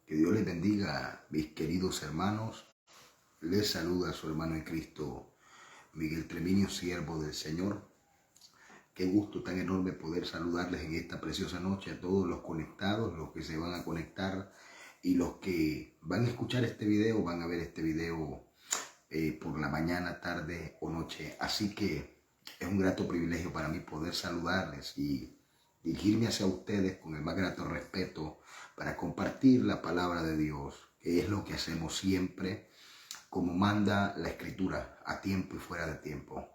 Que Dios les bendiga, mis queridos hermanos. Les saluda a su hermano en Cristo, Miguel Treviño, siervo del Señor. Qué gusto tan enorme poder saludarles en esta preciosa noche a todos los conectados, los que se van a conectar y los que van a escuchar este video, van a ver este video por la mañana, tarde o noche. Así que es un grato privilegio para mí poder saludarles y dirigirme hacia ustedes con el más grato respeto para compartir la palabra de Dios, que es lo que hacemos siempre, como manda la Escritura, a tiempo y fuera de tiempo.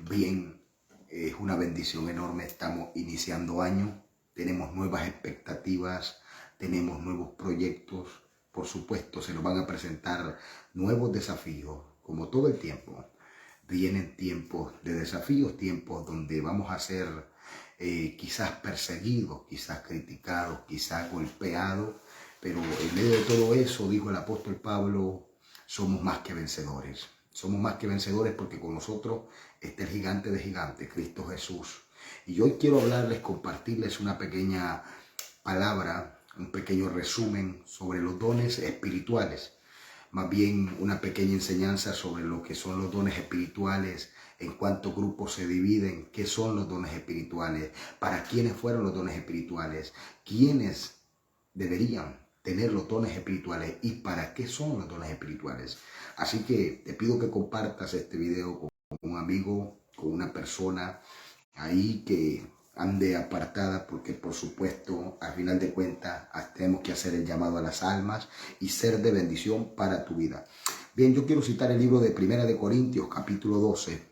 Bien, es una bendición enorme, estamos iniciando año, tenemos nuevas expectativas, tenemos nuevos proyectos, por supuesto se nos van a presentar nuevos desafíos, como todo el tiempo. Vienen tiempos de desafíos, tiempos donde vamos a ser quizás perseguidos, quizás criticados, quizás golpeados, pero en medio de todo eso, dijo el apóstol Pablo, somos más que vencedores. Somos más que vencedores porque con nosotros está el gigante de gigantes, Cristo Jesús. Y hoy quiero hablarles, compartirles una pequeña palabra, un pequeño resumen sobre los dones espirituales. Más bien una pequeña enseñanza sobre lo que son los dones espirituales, en cuántos grupos se dividen, qué son los dones espirituales, para quiénes fueron los dones espirituales, quiénes deberían tener los dones espirituales y para qué son los dones espirituales. Así que te pido que compartas este video con un amigo, con una persona ahí que ande apartada, porque por supuesto al final de cuentas tenemos que hacer el llamado a las almas y ser de bendición para tu vida. Bien, yo quiero citar el libro de Primera de Corintios, capítulo 12,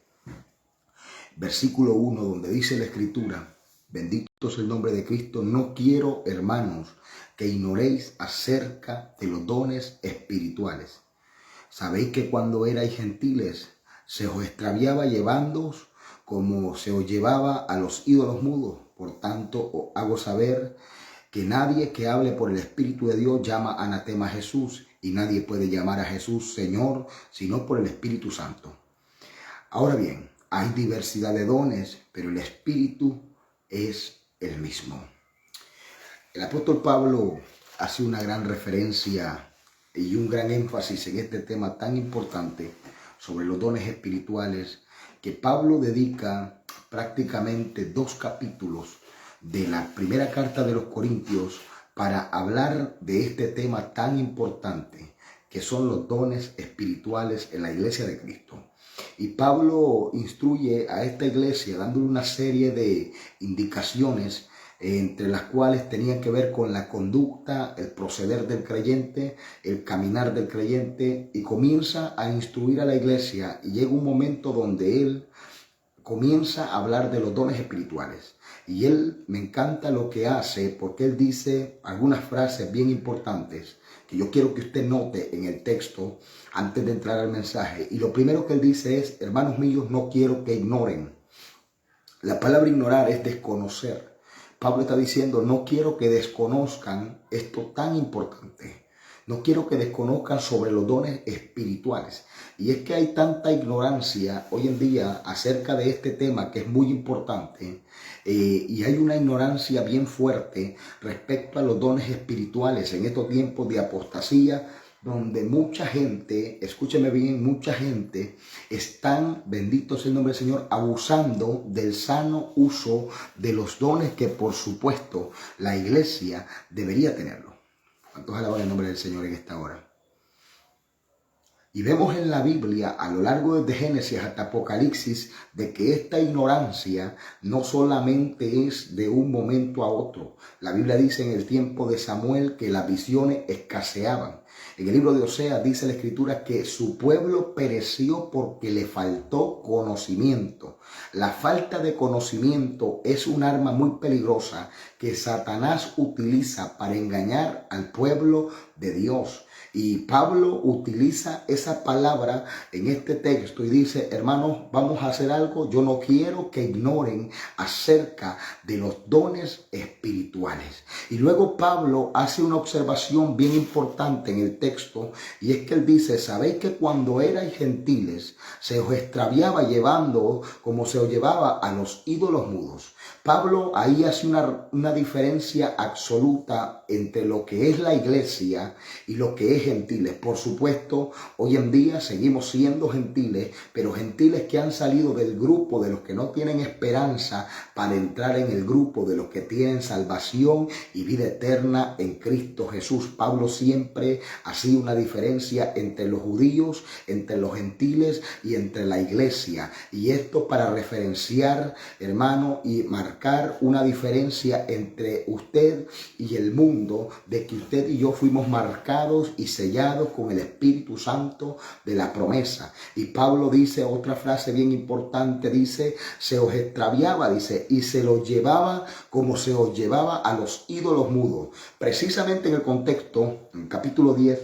versículo 1, donde dice la Escritura: bendito es el nombre de Cristo. No quiero, hermanos, que ignoréis acerca de los dones espirituales. Sabéis que cuando erais gentiles se os extraviaba llevándoos como se os llevaba a los ídolos mudos. Por tanto, os hago saber que nadie que hable por el Espíritu de Dios llama anatema a Jesús, y nadie puede llamar a Jesús Señor sino por el Espíritu Santo. Ahora bien, hay diversidad de dones, pero el Espíritu es el mismo. El apóstol Pablo hace una gran referencia y un gran énfasis en este tema tan importante sobre los dones espirituales, que Pablo dedica prácticamente 2 capítulos de la primera carta de los Corintios para hablar de este tema tan importante que son los dones espirituales en la iglesia de Cristo. Y Pablo instruye a esta iglesia dándole una serie de indicaciones, entre las cuales tenían que ver con la conducta, el proceder del creyente, el caminar del creyente, y comienza a instruir a la iglesia, y llega un momento donde él comienza a hablar de los dones espirituales. Y él, me encanta lo que hace, porque él dice algunas frases bien importantes que yo quiero que usted note en el texto antes de entrar al mensaje. Y lo primero que él dice es: hermanos míos, no quiero que ignoren. La palabra ignorar es desconocer. Pablo está diciendo: no quiero que desconozcan esto tan importante. No quiero que desconozcan sobre los dones espirituales. Y es que hay tanta ignorancia hoy en día acerca de este tema, que es muy importante. Y hay una ignorancia bien fuerte respecto a los dones espirituales en estos tiempos de apostasía, donde mucha gente, escúcheme bien, mucha gente están, bendito sea el nombre del Señor, abusando del sano uso de los dones que por supuesto la iglesia debería tenerlo. ¿Cuántos alaban el nombre del Señor en esta hora? Y vemos en la Biblia, a lo largo desde Génesis hasta Apocalipsis, de que esta ignorancia no solamente es de un momento a otro. La Biblia dice en el tiempo de Samuel que las visiones escaseaban. En el libro de Oseas dice la Escritura que su pueblo pereció porque le faltó conocimiento. La falta de conocimiento es un arma muy peligrosa que Satanás utiliza para engañar al pueblo de Dios. Y Pablo utiliza esa palabra en este texto y dice: hermanos, vamos a hacer algo. Yo no quiero que ignoren acerca de los dones espirituales. Y luego Pablo hace una observación bien importante en en el texto, y es que él dice: sabéis que cuando erais gentiles se os extraviaba llevando como se os llevaba a los ídolos mudos. Pablo ahí hace una diferencia absoluta entre lo que es la iglesia y lo que es gentiles. Por supuesto, hoy en día seguimos siendo gentiles, pero gentiles que han salido del grupo de los que no tienen esperanza para entrar en el grupo de los que tienen salvación y vida eterna en Cristo Jesús. Pablo siempre hacía una diferencia entre los judíos, entre los gentiles y entre la iglesia. Y esto para referenciar, hermano, y marcar una diferencia entre usted y el mundo, de que usted y yo fuimos marcados y sellados con el Espíritu Santo de la promesa. Y Pablo dice otra frase bien importante, dice: se os extraviaba, dice, y se los llevaba como se os llevaba a los ídolos mudos. Precisamente en el contexto, en capítulo 10,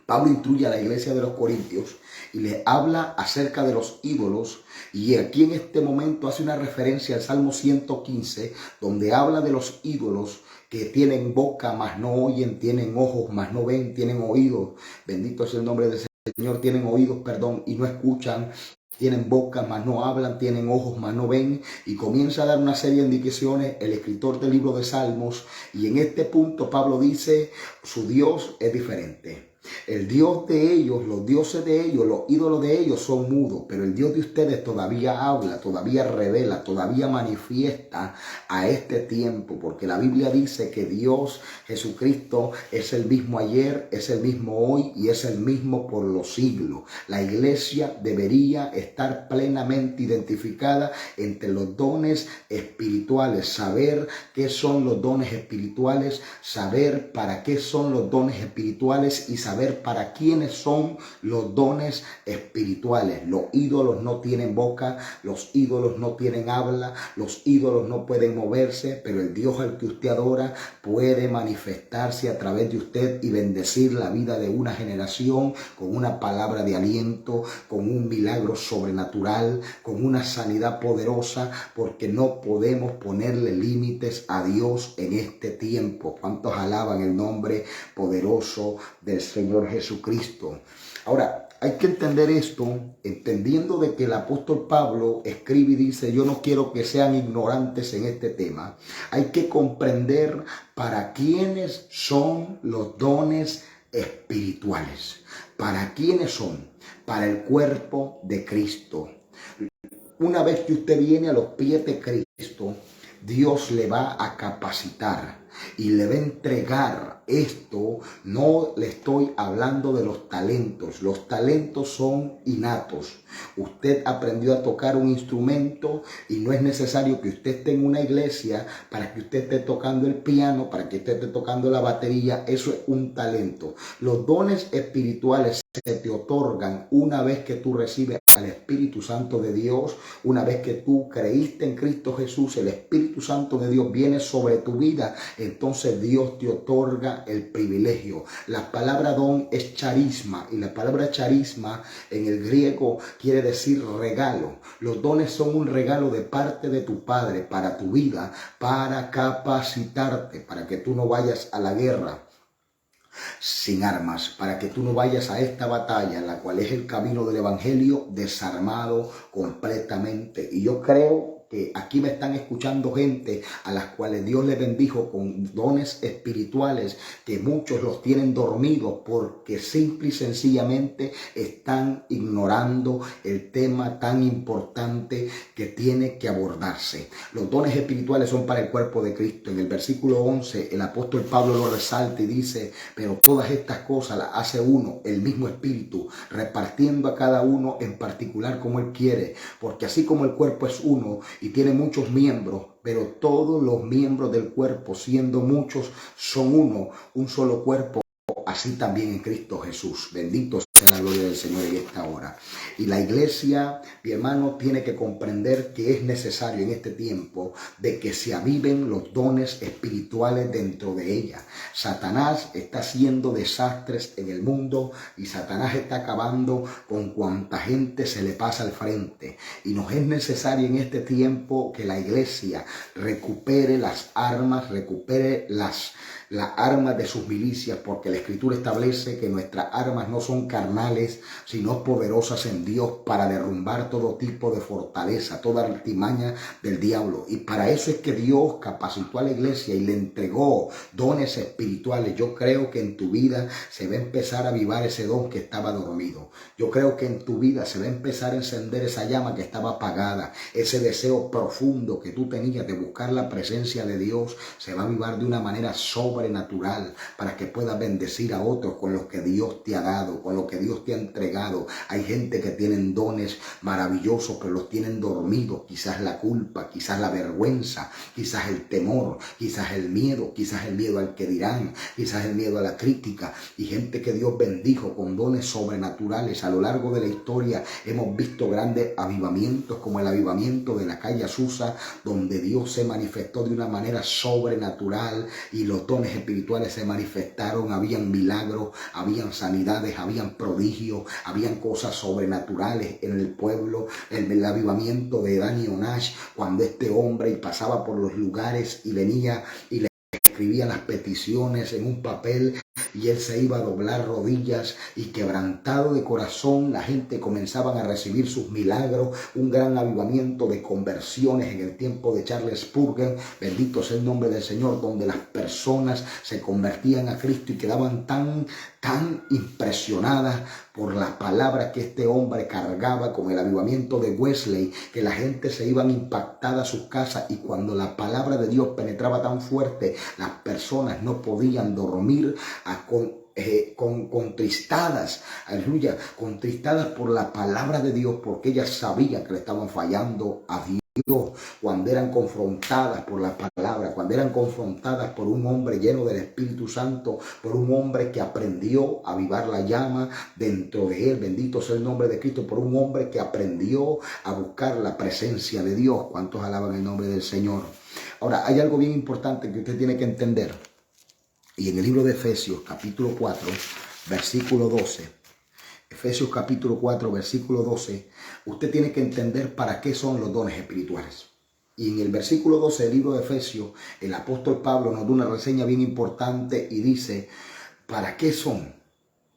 Pablo instruye a la iglesia de los Corintios y le habla acerca de los ídolos, y aquí en este momento hace una referencia al Salmo 115, donde habla de los ídolos que tienen boca mas no oyen, tienen ojos mas no ven, tienen oídos, bendito es el nombre del Señor, tienen oídos, y no escuchan, tienen boca mas no hablan, tienen ojos mas no ven, y comienza a dar una serie de indicaciones el escritor del libro de Salmos. Y en este punto Pablo dice: su Dios es diferente. El Dios de ellos, los dioses de ellos, los ídolos de ellos son mudos, pero el Dios de ustedes todavía habla, todavía revela, todavía manifiesta a este tiempo, porque la Biblia dice que Dios Jesucristo es el mismo ayer, es el mismo hoy y es el mismo por los siglos. La iglesia debería estar plenamente identificada entre los dones espirituales, saber qué son los dones espirituales, saber para qué son los dones espirituales y saber para quiénes son los dones espirituales. Los ídolos no tienen boca, los ídolos no tienen habla, los ídolos no pueden moverse, pero el Dios al que usted adora puede manifestarse a través de usted y bendecir la vida de una generación con una palabra de aliento, con un milagro sobrenatural, con una sanidad poderosa, porque no podemos ponerle límites a Dios en este tiempo. ¿Cuántos alaban el nombre poderoso del Señor Jesucristo? Ahora, hay que entender esto, entendiendo de que el apóstol Pablo escribe y dice: yo no quiero que sean ignorantes en este tema. Hay que comprender para quiénes son los dones espirituales. ¿Para quiénes son? Para el cuerpo de Cristo. Una vez que usted viene a los pies de Cristo, Dios le va a capacitar y le va a entregar esto. No le estoy hablando de los talentos. Los talentos son innatos. Usted aprendió a tocar un instrumento y no es necesario que usted esté en una iglesia para que usted esté tocando el piano, para que usted esté tocando la batería. Eso es un talento. Los dones espirituales se te otorgan una vez que tú recibes al Espíritu Santo de Dios. Una vez que tú creíste en Cristo Jesús, el Espíritu Santo de Dios viene sobre tu vida. Entonces Dios te otorga el privilegio. La palabra don es charisma, y la palabra charisma en el griego quiere decir regalo. Los dones son un regalo de parte de tu Padre para tu vida, para capacitarte, para que tú no vayas a la guerra sin armas, para que tú no vayas a esta batalla, en la cual es el camino del evangelio, desarmado completamente. Y yo creo que aquí me están escuchando gente a las cuales Dios les bendijo con dones espirituales, que muchos los tienen dormidos porque simple y sencillamente están ignorando el tema tan importante que tiene que abordarse. Los dones espirituales son para el cuerpo de Cristo. En el versículo 11 el apóstol Pablo lo resalta y dice: pero todas estas cosas las hace uno, el mismo Espíritu, repartiendo a cada uno en particular como Él quiere, porque así como el cuerpo es uno y tiene muchos miembros, pero todos los miembros del cuerpo, siendo muchos, son uno, un solo cuerpo, así también en Cristo Jesús. Bendito sea la gloria del Señor en esta hora. Y la iglesia, mi hermano, tiene que comprender que es necesario en este tiempo de que se aviven los dones espirituales dentro de ella. Satanás está haciendo desastres en el mundo y Satanás está acabando con cuanta gente se le pasa al frente. Y nos es necesario en este tiempo que la iglesia recupere las armas, recupere las armas de sus milicias, porque la Escritura establece que nuestras armas no son carnales, sino poderosas en Dios para derrumbar todo tipo de fortaleza, toda artimaña del diablo. Y para eso es que Dios capacitó a la iglesia y le entregó dones espirituales. Yo creo que en tu vida se va a empezar a avivar ese don que estaba dormido. Yo creo que en tu vida se va a empezar a encender esa llama que estaba apagada. Ese deseo profundo que tú tenías de buscar la presencia de Dios se va a avivar de una manera sobrenatural para que puedas bendecir a otros con lo que Dios te ha dado, con lo que Dios te ha entregado. Hay gente que tienen dones maravillosos, pero los tienen dormidos. Quizás la culpa, quizás la vergüenza, quizás el temor, quizás el miedo al que dirán, quizás el miedo a la crítica. Y gente que Dios bendijo con dones sobrenaturales. A lo largo de la historia hemos visto grandes avivamientos, como el avivamiento de la calle Azusa, donde Dios se manifestó de una manera sobrenatural y los dones espirituales se manifestaron. Habían milagros, habían sanidades, habían prodigios, habían cosas sobrenaturales en el pueblo. El avivamiento de Dani Onash, cuando este hombre pasaba por los lugares y venía y le escribía las peticiones en un papel, y él se iba a doblar rodillas y quebrantado de corazón, la gente comenzaban a recibir sus milagros. Un gran avivamiento de conversiones en el tiempo de Charles Spurgeon, bendito sea el nombre del Señor, donde las personas se convertían a Cristo y quedaban tan impresionadas por la palabra que este hombre cargaba, con el avivamiento de Wesley, que la gente se iban impactada a sus casas, y cuando la palabra de Dios penetraba tan fuerte, las personas no podían dormir contristadas, aleluya, contristadas por la palabra de Dios, porque ellas sabían que le estaban fallando a Dios. Cuando eran confrontadas por la palabra, cuando eran confrontadas por un hombre lleno del Espíritu Santo, por un hombre que aprendió a avivar la llama dentro de él, bendito sea el nombre de Cristo, por un hombre que aprendió a buscar la presencia de Dios. ¿Cuántos alaban el nombre del Señor? Ahora, hay algo bien importante que usted tiene que entender, y en el libro de Efesios capítulo 4 versículo 12, Efesios capítulo 4, versículo 12, usted tiene que entender para qué son los dones espirituales. Y en el versículo 12 del libro de Efesios, el apóstol Pablo nos da una reseña bien importante y dice, ¿para qué son?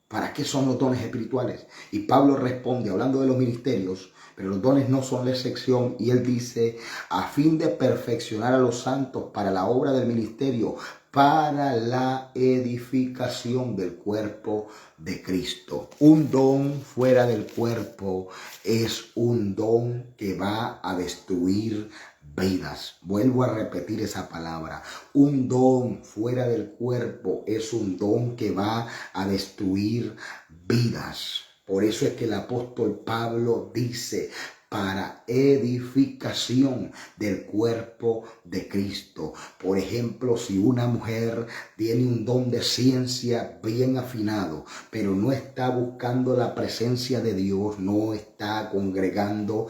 ¿Para qué son los dones espirituales? Y Pablo responde hablando de los ministerios, pero los dones no son la excepción, y él dice, a fin de perfeccionar a los santos para la obra del ministerio, para la edificación del cuerpo de Cristo. Un don fuera del cuerpo es un don que va a destruir vidas. Vuelvo a repetir esa palabra. Un don fuera del cuerpo es un don que va a destruir vidas. Por eso es que el apóstol Pablo dice, para edificación del cuerpo de Cristo. Por ejemplo, si una mujer tiene un don de ciencia bien afinado, pero no está buscando la presencia de Dios, no está congregando,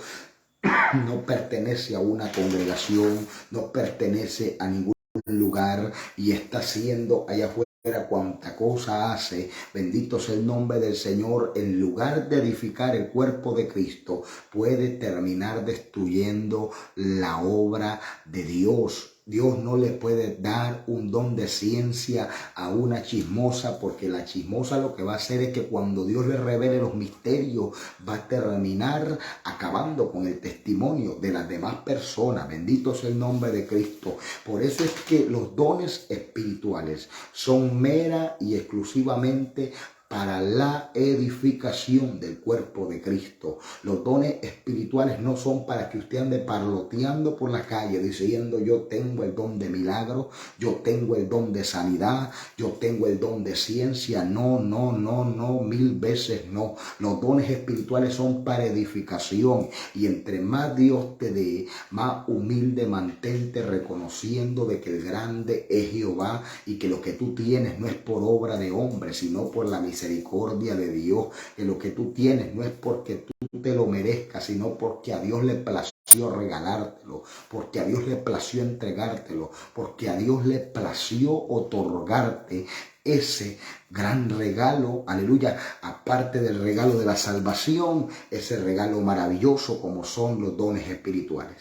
no pertenece a una congregación, no pertenece a ningún lugar y está haciendo allá afuera cuanta cosa hace, bendito sea el nombre del Señor, en lugar de edificar el cuerpo de Cristo, puede terminar destruyendo la obra de Dios. Dios no le puede dar un don de ciencia a una chismosa, porque la chismosa lo que va a hacer es que cuando Dios le revele los misterios, va a terminar acabando con el testimonio de las demás personas. Bendito sea el nombre de Cristo. Por eso es que los dones espirituales son mera y exclusivamente para la edificación del cuerpo de Cristo. Los dones espirituales no son para que usted ande parloteando por la calle diciendo yo tengo el don de milagro, yo tengo el don de sanidad, yo tengo el don de ciencia. No, no, no, no, mil veces no. Los dones espirituales son para edificación, y entre más Dios te dé, más humilde mantente, reconociendo de que el grande es Jehová y que lo que tú tienes no es por obra de hombre, sino por la misericordia misericordia de Dios, que lo que tú tienes no es porque tú te lo merezcas, sino porque a Dios le plació regalártelo, porque a Dios le plació entregártelo, porque a Dios le plació otorgarte ese gran regalo, aleluya, aparte del regalo de la salvación, ese regalo maravilloso como son los dones espirituales.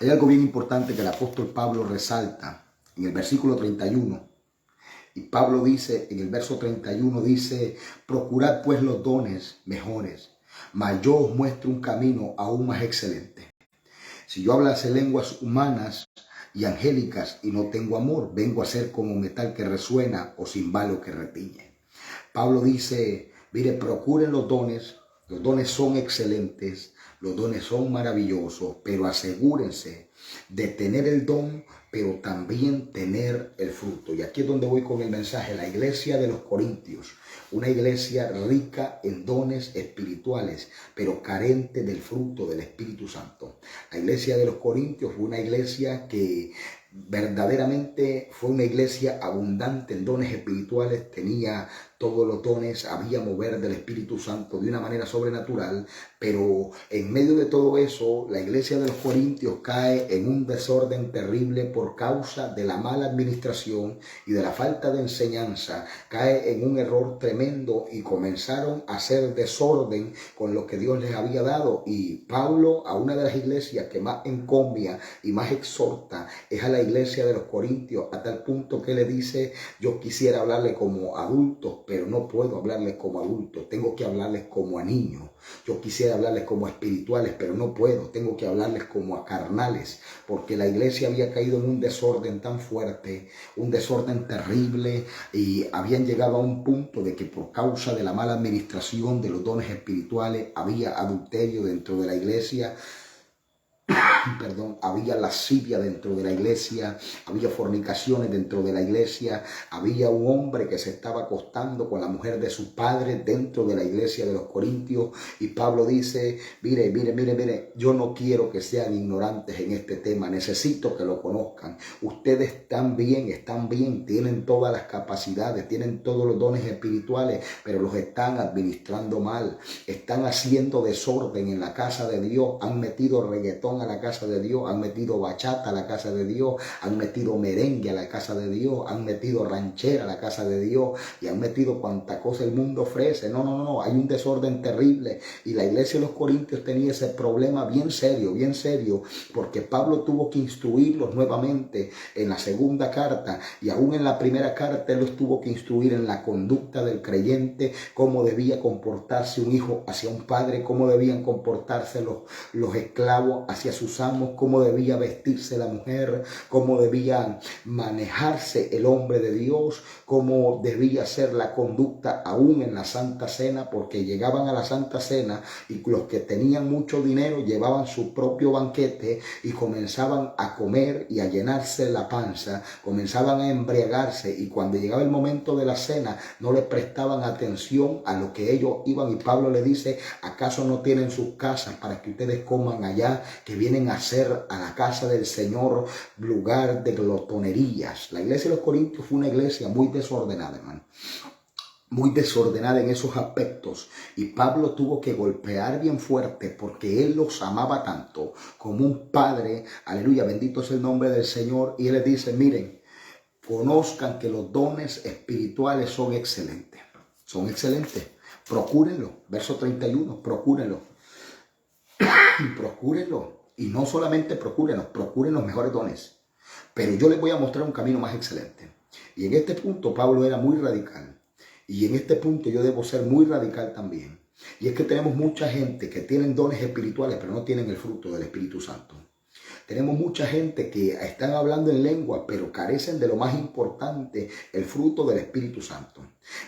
Hay algo bien importante que el apóstol Pablo resalta en el versículo 31. Y Pablo dice, en el verso 31 dice, procurad pues los dones mejores, mas yo os muestro un camino aún más excelente. Si yo hablase lenguas humanas y angélicas y no tengo amor, vengo a ser como metal que resuena o cimbalo que retiñe. Pablo dice, mire, procuren los dones son excelentes, los dones son maravillosos, pero asegúrense de tener el don, pero también tener el fruto. Y aquí es donde voy con el mensaje. La iglesia de los Corintios, una iglesia rica en dones espirituales, pero carente del fruto del Espíritu Santo. La iglesia de los Corintios fue una iglesia que verdaderamente fue una iglesia abundante en dones espirituales, tenía todos los dones, había mover del Espíritu Santo de una manera sobrenatural, pero en medio de todo eso, la iglesia de los Corintios cae en un desorden terrible por causa de la mala administración y de la falta de enseñanza, cae en un error tremendo y comenzaron a hacer desorden con lo que Dios les había dado. Y Pablo, a una de las iglesias que más encomia y más exhorta, es a la iglesia de los Corintios, a tal punto que le dice, yo quisiera hablarle como adultos, pero no puedo hablarles como adultos, tengo que hablarles como a niños. Yo quisiera hablarles como espirituales, pero no puedo, tengo que hablarles como a carnales, porque la iglesia había caído en un desorden tan fuerte, un desorden terrible, y habían llegado a un punto de que por causa de la mala administración de los dones espirituales había adulterio dentro de la iglesia. Había lascivia dentro de la iglesia, había fornicaciones dentro de la iglesia, había un hombre que se estaba acostando con la mujer de su padre dentro de la iglesia de los Corintios. Y Pablo dice, mire, yo no quiero que sean ignorantes en este tema, necesito que lo conozcan. Ustedes están bien, tienen todas las capacidades, tienen todos los dones espirituales, pero los están administrando mal, están haciendo desorden en la casa de Dios, han metido reggaetón a la casa de Dios, han metido bachata a la casa de Dios, han metido merengue a la casa de Dios, han metido ranchera a la casa de Dios y han metido cuanta cosa el mundo ofrece. No, hay un desorden terrible. Y la iglesia de los Corintios tenía ese problema bien serio, porque Pablo tuvo que instruirlos nuevamente en la segunda carta, y aún en la primera carta él los tuvo que instruir en la conducta del creyente, cómo debía comportarse un hijo hacia un padre, cómo debían comportarse los esclavos hacia sus amos, cómo debía vestirse la mujer, cómo debía manejarse el hombre de Dios, cómo debía ser la conducta aún en la Santa Cena, porque llegaban a la Santa Cena y los que tenían mucho dinero llevaban su propio banquete y comenzaban a comer y a llenarse la panza, comenzaban a embriagarse, y cuando llegaba el momento de la cena no le prestaban atención a lo que ellos iban. Y Pablo le dice, ¿acaso no tienen sus casas para que ustedes coman allá, que vienen a hacer a la casa del Señor lugar de glotonerías? La iglesia de los Corintios fue una iglesia muy desordenada, hermano, muy desordenada en esos aspectos, y Pablo tuvo que golpear bien fuerte porque él los amaba tanto como un padre. Aleluya, bendito es el nombre del Señor. Y él les dice, miren, conozcan que los dones espirituales son excelentes, procúrenlo. Verso 31, procúrenlo. Y no solamente procuren los mejores dones, pero yo les voy a mostrar un camino más excelente. Y en este punto Pablo era muy radical, y en este punto yo debo ser muy radical también. Y es que tenemos mucha gente que tienen dones espirituales, pero no tienen el fruto del Espíritu Santo. Tenemos mucha gente que están hablando en lengua, pero carecen de lo más importante, el fruto del Espíritu Santo.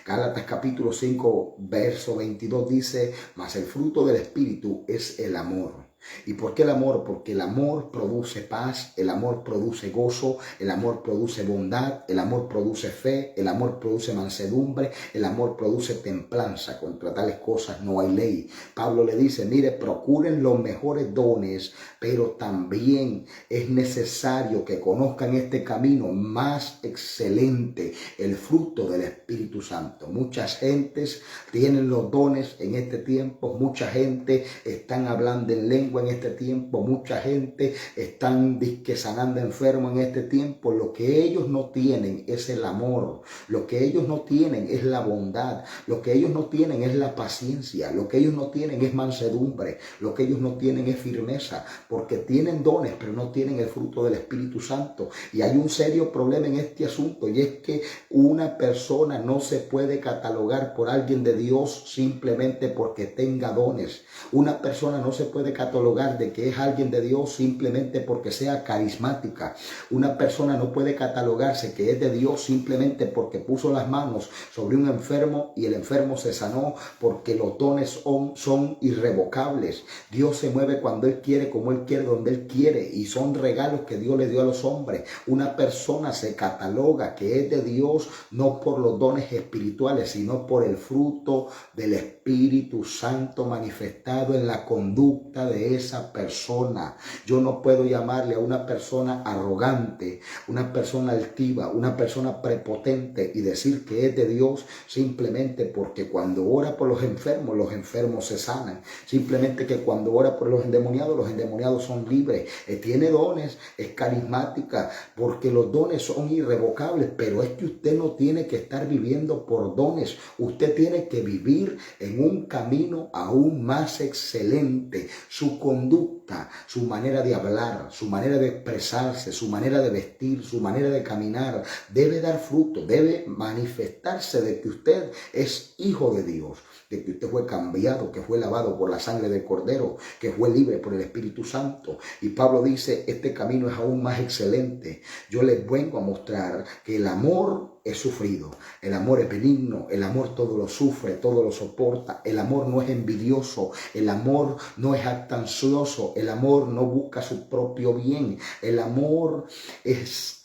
Gálatas capítulo 5, verso 22 dice, mas el fruto del Espíritu es el amor, ¿Y por qué el amor? Porque el amor produce paz, el amor produce gozo, el amor produce bondad, el amor produce fe, el amor produce mansedumbre, el amor produce templanza. Contra tales cosas no hay ley. Pablo le dice, mire, procuren los mejores dones, pero también es necesario que conozcan este camino más excelente, el fruto del Espíritu Santo. Muchas gentes tienen los dones en este tiempo, mucha gente están hablando en lengua en este tiempo, mucha gente están sanando enfermos en este tiempo. Lo que ellos no tienen es el amor, lo que ellos no tienen es la bondad, lo que ellos no tienen es la paciencia, lo que ellos no tienen es mansedumbre, lo que ellos no tienen es firmeza, porque tienen dones pero no tienen el fruto del Espíritu Santo. Y hay un serio problema en este asunto, y es que una persona no se puede catalogar por alguien de Dios simplemente porque tenga dones. Una persona no se puede catalogar de que es alguien de Dios simplemente porque sea carismática. Una persona no puede catalogarse que es de Dios simplemente porque puso las manos sobre un enfermo y el enfermo se sanó, porque los dones son irrevocables. Dios se mueve cuando Él quiere, como Él quiere, donde Él quiere, y son regalos que Dios le dio a los hombres. Una persona se cataloga que es de Dios no por los dones espirituales, sino por el fruto del Espíritu Santo manifestado en la conducta de esa persona. Yo no puedo llamarle a una persona arrogante, una persona altiva, una persona prepotente y decir que es de Dios simplemente porque cuando ora por los enfermos se sanan. Simplemente que cuando ora por los endemoniados son libres. Tiene dones, es carismática, porque los dones son irrevocables, pero es que usted no tiene que estar viviendo por dones. Usted tiene que vivir en un camino aún más excelente. Su conducta, su manera de hablar, su manera de expresarse, su manera de vestir, su manera de caminar, debe dar fruto, debe manifestarse de que usted es hijo de Dios, de que usted fue cambiado, que fue lavado por la sangre del Cordero, que fue libre por el Espíritu Santo. Y Pablo dice, este camino es aún más excelente. Yo les vengo a mostrar que el amor es sufrido, el amor es benigno, el amor todo lo sufre, todo lo soporta, el amor no es envidioso, el amor no es jactancioso, el amor no busca su propio bien, el amor es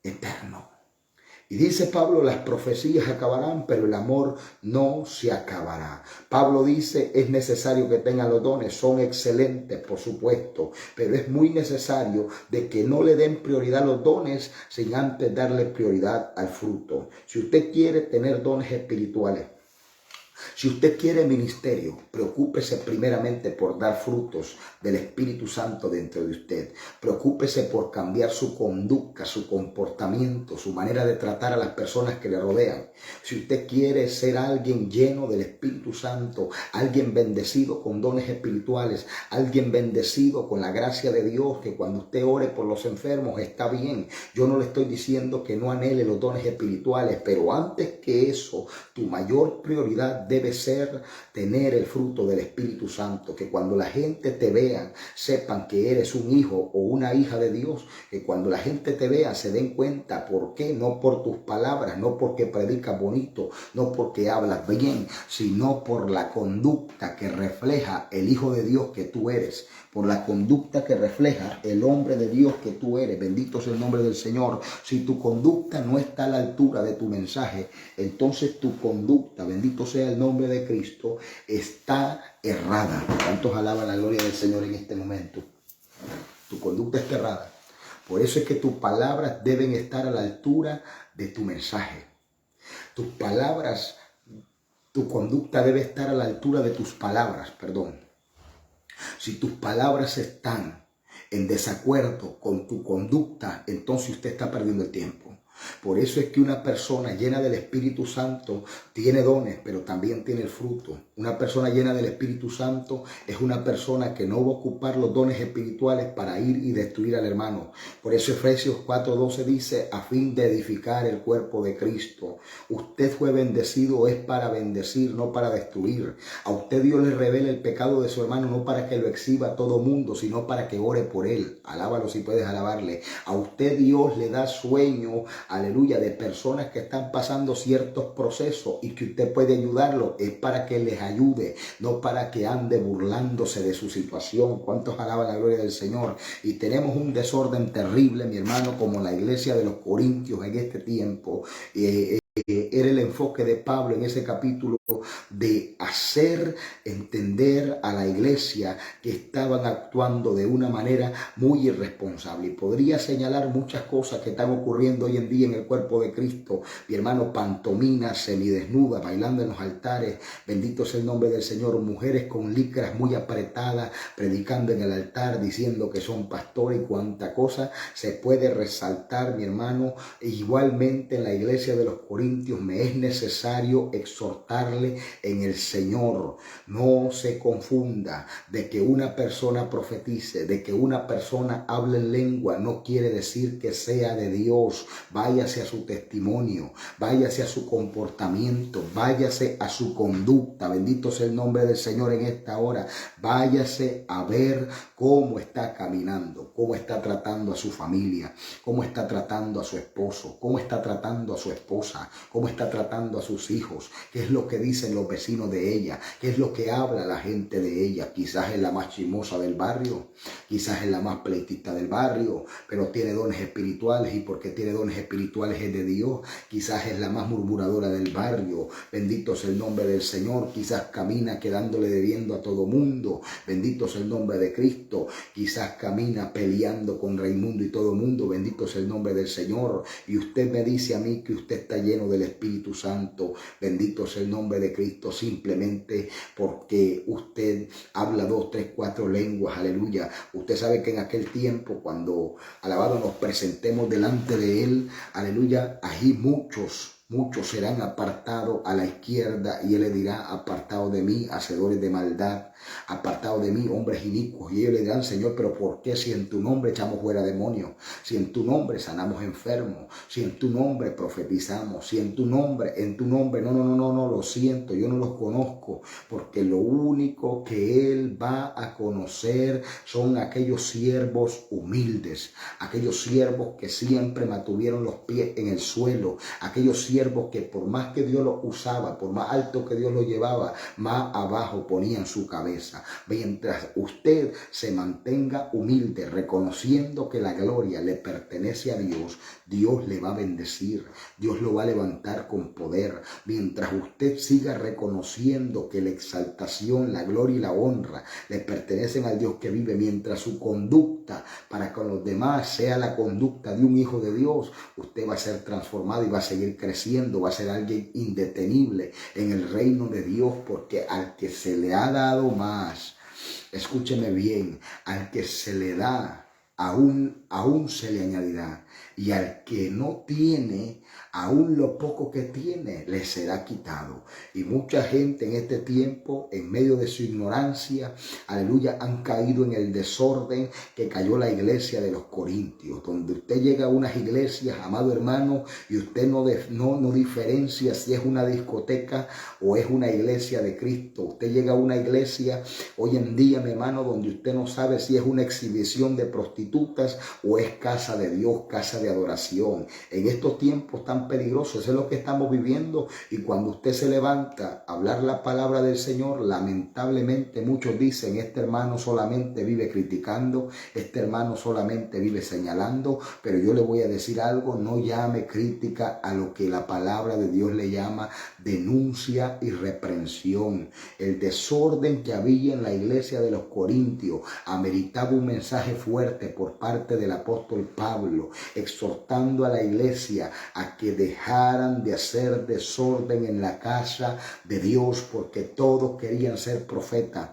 eterno. Y dice Pablo, las profecías acabarán, pero el amor no se acabará. Pablo dice, es necesario que tengan los dones, son excelentes, por supuesto, pero es muy necesario de que no le den prioridad a los dones sin antes darle prioridad al fruto. Si usted quiere tener dones espirituales, si usted quiere ministerio, preocúpese primeramente por dar frutos del Espíritu Santo dentro de usted. Preocúpese por cambiar su conducta, su comportamiento, su manera de tratar a las personas que le rodean. Si usted quiere ser alguien lleno del Espíritu Santo, alguien bendecido con dones espirituales, alguien bendecido con la gracia de Dios, que cuando usted ore por los enfermos está bien. Yo no le estoy diciendo que no anhele los dones espirituales, pero antes que eso, tu mayor prioridad debe ser tener el fruto del Espíritu Santo, que cuando la gente te vea, sepan que eres un hijo o una hija de Dios, que cuando la gente te vea se den cuenta. ¿Por qué? No por tus palabras, no porque predicas bonito, no porque hablas bien, sino por la conducta que refleja el Hijo de Dios que tú eres, por la conducta que refleja el hombre de Dios que tú eres. Bendito sea el nombre del Señor. Si tu conducta no está a la altura de tu mensaje, entonces tu conducta, bendito sea el nombre de Cristo, está errada. ¿Cuántos alaban la gloria del Señor en este momento? Tu conducta está errada. Por eso es que tus palabras deben estar a la altura de tu mensaje. Tus palabras, tu conducta debe estar a la altura de tus palabras, perdón. Si tus palabras están en desacuerdo con tu conducta, entonces usted está perdiendo el tiempo. Por eso es que una persona llena del Espíritu Santo tiene dones, pero también tiene el fruto. Una persona llena del Espíritu Santo es una persona que no va a ocupar los dones espirituales para ir y destruir al hermano. Por eso Efesios 4:12 dice, a fin de edificar el cuerpo de Cristo. Usted fue bendecido, es para bendecir, no para destruir. A usted Dios le revela el pecado de su hermano, no para que lo exhiba a todo mundo, sino para que ore por él. Alábalo si puedes alabarle. A usted Dios le da sueño aleluya, de personas que están pasando ciertos procesos y que usted puede ayudarlo, es para que les ayude, no para que ande burlándose de su situación. ¿Cuántos alaban la gloria del Señor? Y tenemos un desorden terrible, mi hermano, como la iglesia de los Corintios en este tiempo. Era el enfoque de Pablo en ese capítulo, de hacer entender a la iglesia que estaban actuando de una manera muy irresponsable. Y podría señalar muchas cosas que están ocurriendo hoy en día en el cuerpo de Cristo. Mi hermano, pantominas, semidesnudas, bailando en los altares, bendito sea el nombre del Señor, mujeres con licras muy apretadas, predicando en el altar, diciendo que son pastores, y cuánta cosa se puede resaltar, mi hermano. Igualmente en la iglesia de los Corintios me es necesario exhortarle en el Señor. No se confunda de que una persona profetice, de que una persona hable en lengua, no quiere decir que sea de Dios. Váyase a su testimonio, váyase a su comportamiento, váyase a su conducta. Bendito sea el nombre del Señor en esta hora. Váyase a ver cómo está caminando, cómo está tratando a su familia, cómo está tratando a su esposo, cómo está tratando a su esposa, cómo está tratando a sus hijos, qué es lo que dicen los vecinos de ella, qué es lo que habla la gente de ella. Quizás es la más chismosa del barrio, quizás es la más pleitista del barrio, pero tiene dones espirituales, y porque tiene dones espirituales es de Dios. Quizás es la más murmuradora del barrio, bendito sea el nombre del Señor. Quizás camina quedándole debiendo a todo mundo, bendito sea el nombre de Cristo. Quizás camina peleando con Raimundo y todo mundo, bendito sea el nombre del Señor. Y usted me dice a mí que usted está lleno del Espíritu Santo, bendito sea el nombre de Cristo, simplemente porque usted habla 2, 3, 4 lenguas, aleluya. Usted sabe que en aquel tiempo, cuando alabado nos presentemos delante de Él, aleluya, allí muchos serán apartados a la izquierda, y Él le dirá: apartados de mí, hacedores de maldad, apartados de mí, hombres inicuos. Y ellos le dirán: Señor, pero ¿por qué, si en tu nombre echamos fuera demonios, si en tu nombre sanamos enfermos, si en tu nombre profetizamos, si en tu nombre, no, lo siento, yo no los conozco? Porque lo único que Él va a conocer son aquellos siervos humildes, aquellos siervos que siempre mantuvieron los pies en el suelo, aquellos siervos que por más que Dios los usaba, por más alto que Dios los llevaba, más abajo ponían su cabeza. Mientras usted se mantenga humilde, reconociendo que la gloria le pertenece a Dios, Dios le va a bendecir, Dios lo va a levantar con poder. Mientras usted siga reconociendo que la exaltación, la gloria y la honra le pertenecen al Dios que vive, mientras su conducta para con los demás sea la conducta de un hijo de Dios, usted va a ser transformado y va a seguir creciendo, va a ser alguien indetenible en el reino de Dios, porque al que se le ha dado más, escúcheme bien, al que se le da, aún se le añadirá, y al que no tiene, aún lo poco que tiene le será quitado. Y mucha gente en este tiempo, en medio de su ignorancia, aleluya, han caído en el desorden que cayó la iglesia de los Corintios, donde usted llega a unas iglesias, amado hermano, y usted no diferencia si es una discoteca o es una iglesia de Cristo. Usted llega a una iglesia hoy en día, mi hermano, donde usted no sabe si es una exhibición de prostitutas o es casa de Dios, casa de adoración. En estos tiempos tan peligrosos, eso es lo que estamos viviendo. Y cuando usted se levanta a hablar la palabra del Señor, lamentablemente muchos dicen: este hermano solamente vive criticando, este hermano solamente vive señalando. Pero yo le voy a decir algo: no llame crítica a lo que la palabra de Dios le llama denuncia y reprensión. El desorden que había en la iglesia de los Corintios ameritaba un mensaje fuerte por parte del apóstol Pablo, exhortando a la iglesia a que dejaran de hacer desorden en la casa de Dios, porque todos querían ser profetas.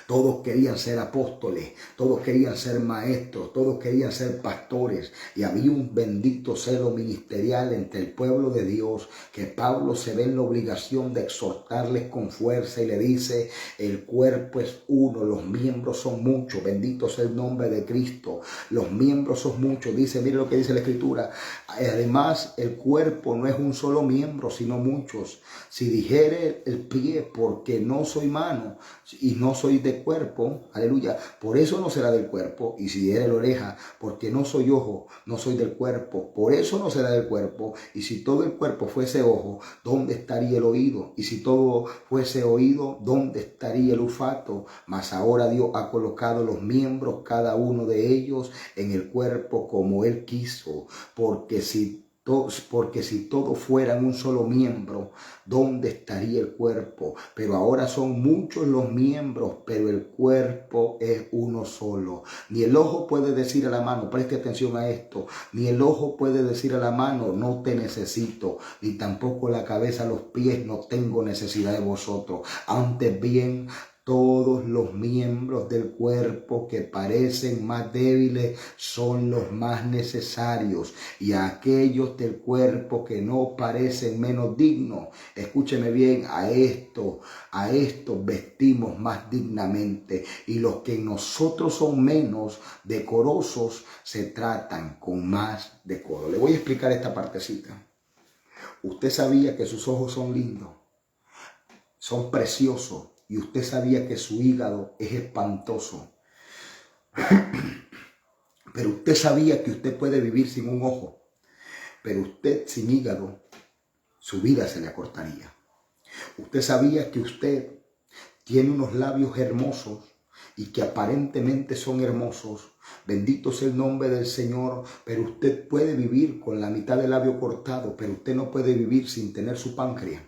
Todos querían ser apóstoles, todos querían ser maestros, todos querían ser pastores, y había un bendito celo ministerial entre el pueblo de Dios, que Pablo se ve en la obligación de exhortarles con fuerza y le dice: el cuerpo es uno, los miembros son muchos, bendito sea el nombre de Cristo, los miembros son muchos. Dice, mire lo que dice la Escritura: además el cuerpo no es un solo miembro, sino muchos. Si dijere el pie, porque no soy mano y no soy sois de cuerpo, aleluya, por eso no será del cuerpo. Y si eres la oreja, porque no soy ojo, no soy del cuerpo, por eso no será del cuerpo. Y si todo el cuerpo fuese ojo, ¿dónde estaría el oído? Y si todo fuese oído, ¿dónde estaría el olfato? Mas ahora Dios ha colocado los miembros, cada uno de ellos, en el cuerpo como Él quiso. Porque si todos fueran un solo miembro, ¿dónde estaría el cuerpo? Pero ahora son muchos los miembros, pero el cuerpo es uno solo. Ni el ojo puede decir a la mano, preste atención a esto, ni el ojo puede decir a la mano, no te necesito, ni tampoco la cabeza a los pies, no tengo necesidad de vosotros. Antes bien, todos los miembros del cuerpo que parecen más débiles son los más necesarios, y a aquellos del cuerpo que no parecen menos dignos, escúcheme bien, a estos vestimos más dignamente, y los que en nosotros son menos decorosos se tratan con más decoro. Le voy a explicar esta partecita. Usted sabía que sus ojos son lindos, son preciosos, y usted sabía que su hígado es espantoso. Pero usted sabía que usted puede vivir sin un ojo. Pero usted sin hígado, su vida se le acortaría. Usted sabía que usted tiene unos labios hermosos y que aparentemente son hermosos. Bendito sea el nombre del Señor. Pero usted puede vivir con la mitad del labio cortado, pero usted no puede vivir sin tener su páncreas.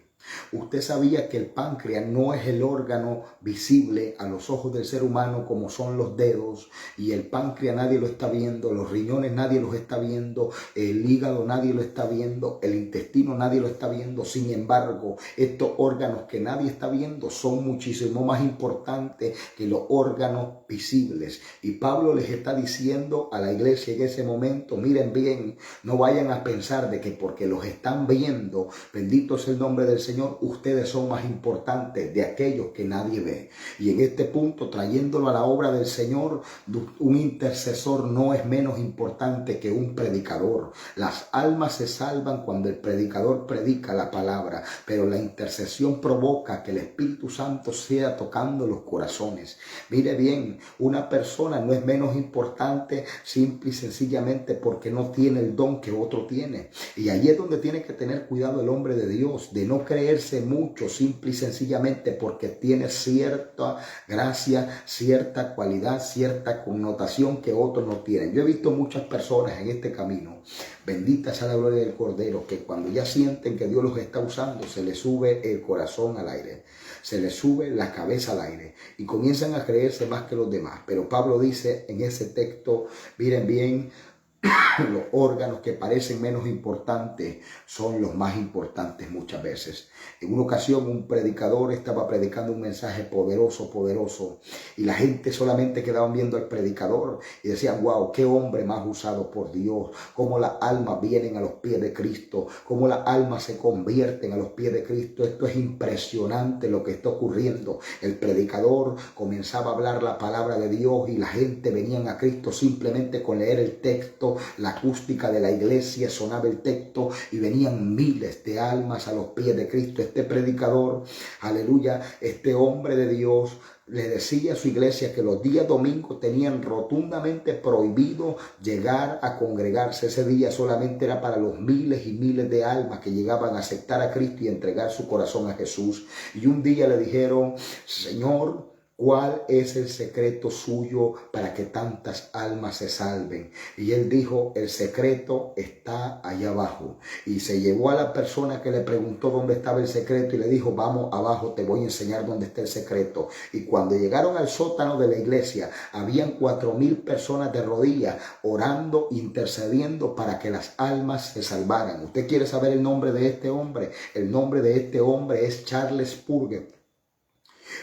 Usted sabía que el páncreas no es el órgano visible a los ojos del ser humano como son los dedos, y el páncreas nadie lo está viendo, los riñones nadie los está viendo, el hígado nadie lo está viendo, el intestino nadie lo está viendo. Sin embargo, estos órganos que nadie está viendo son muchísimo más importantes que los órganos visibles. Y Pablo les está diciendo a la iglesia en ese momento, miren bien, no vayan a pensar de que porque los están viendo, bendito sea el nombre del Señor, ustedes son más importantes de aquellos que nadie ve. Y en este punto, trayéndolo a la obra del Señor, un intercesor no es menos importante que un predicador. Las almas se salvan cuando el predicador predica la palabra, pero la intercesión provoca que el Espíritu Santo sea tocando los corazones. Mire bien, una persona no es menos importante simple y sencillamente porque no tiene el don que otro tiene. Y ahí es donde tiene que tener cuidado el hombre de Dios, de no creerse mucho simple y sencillamente porque tiene cierta gracia, cierta cualidad, cierta connotación que otros no tienen. Yo he visto muchas personas en este camino, bendita sea la gloria del Cordero, que cuando ya sienten que Dios los está usando, se les sube el corazón al aire, se les sube la cabeza al aire y comienzan a creerse más que los demás. Pero Pablo dice en ese texto, miren bien, los órganos que parecen menos importantes son los más importantes muchas veces. En una ocasión un predicador estaba predicando un mensaje poderoso, y la gente solamente quedaban viendo al predicador y decían, wow, qué hombre más usado por Dios, cómo las almas vienen a los pies de Cristo, cómo las almas se convierten a los pies de Cristo. Esto es impresionante lo que está ocurriendo. El predicador comenzaba a hablar la palabra de Dios y la gente venía a Cristo simplemente con leer el texto. La acústica de la iglesia sonaba el texto y venían miles de almas a los pies de Cristo. Este predicador, aleluya, este hombre de Dios, le decía a su iglesia que los días domingos tenían rotundamente prohibido llegar a congregarse. Ese día solamente era para los miles y miles de almas que llegaban a aceptar a Cristo y entregar su corazón a Jesús. Y un día le dijeron, Señor, ¿cuál es el secreto suyo para que tantas almas se salven? Y él dijo, el secreto está allá abajo. Y se llevó a la persona que le preguntó dónde estaba el secreto y le dijo, vamos abajo, te voy a enseñar dónde está el secreto. Y cuando llegaron al sótano de la iglesia, habían 4,000 personas de rodillas orando, intercediendo para que las almas se salvaran. ¿Usted quiere saber el nombre de este hombre? El nombre de este hombre es Charles Spurgeon.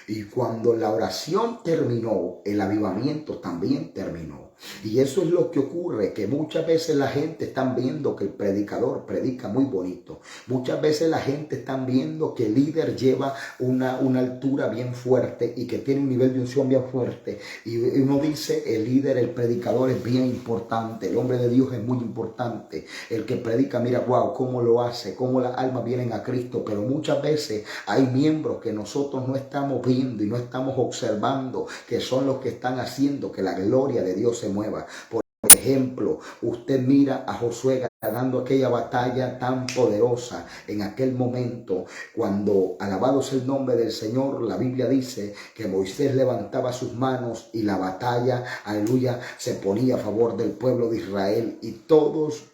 Y cuando la oración terminó, el avivamiento también terminó. Y eso es lo que ocurre, que muchas veces la gente está viendo que el predicador predica muy bonito. Muchas veces la gente está viendo que el líder lleva una altura bien fuerte y que tiene un nivel de unción bien fuerte. Y uno dice, el líder, el predicador es bien importante, el hombre de Dios es muy importante. El que predica, mira, wow, cómo lo hace, cómo las almas vienen a Cristo. Pero muchas veces hay miembros que nosotros no estamos viendo y no estamos observando, que son los que están haciendo que la gloria de Dios se mueva. Por ejemplo, usted mira a Josué ganando aquella batalla tan poderosa en aquel momento, cuando, alabado sea el nombre del Señor, la Biblia dice que Moisés levantaba sus manos y la batalla, aleluya, se ponía a favor del pueblo de Israel, y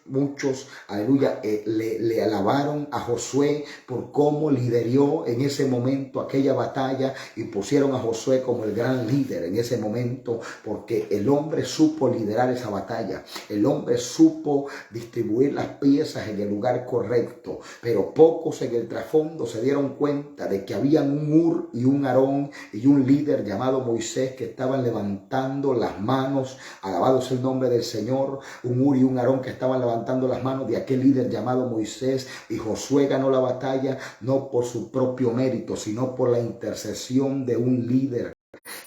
muchos, aleluya, le alabaron a Josué por cómo lideró en ese momento aquella batalla, y pusieron a Josué como el gran líder en ese momento, porque el hombre supo liderar esa batalla, el hombre supo distribuir las piezas en el lugar correcto. Pero pocos en el trasfondo se dieron cuenta de que habían un Hur y un Aarón y un líder llamado Moisés que estaban levantando las manos, alabado sea el nombre del Señor, un Hur y un Aarón que estaban levantando las manos de aquel líder llamado Moisés. Y Josué ganó la batalla no por su propio mérito, sino por la intercesión de un líder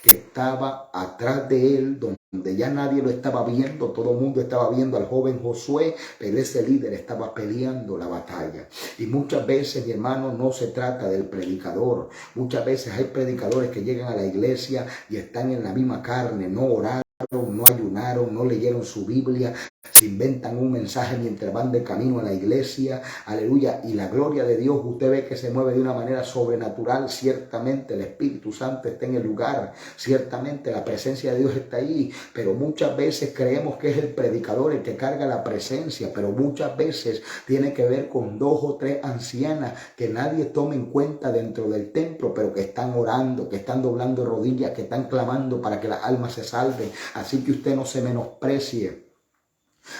que estaba atrás de él, donde ya nadie lo estaba viendo, todo el mundo estaba viendo al joven Josué, pero ese líder estaba peleando la batalla. Y muchas veces, mi hermano, no se trata del predicador. Muchas veces hay predicadores que llegan a la iglesia y están en la misma carne, no oraron, no ayunaron, no leyeron su Biblia, se inventan un mensaje mientras van de camino a la iglesia, aleluya, y la gloria de Dios usted ve que se mueve de una manera sobrenatural. Ciertamente el Espíritu Santo está en el lugar, ciertamente la presencia de Dios está ahí, pero muchas veces creemos que es el predicador el que carga la presencia, pero muchas veces tiene que ver con 2 o 3 ancianas que nadie toma en cuenta dentro del templo, pero que están orando, que están doblando rodillas, que están clamando para que las almas se salven. Así que usted no se menosprecie.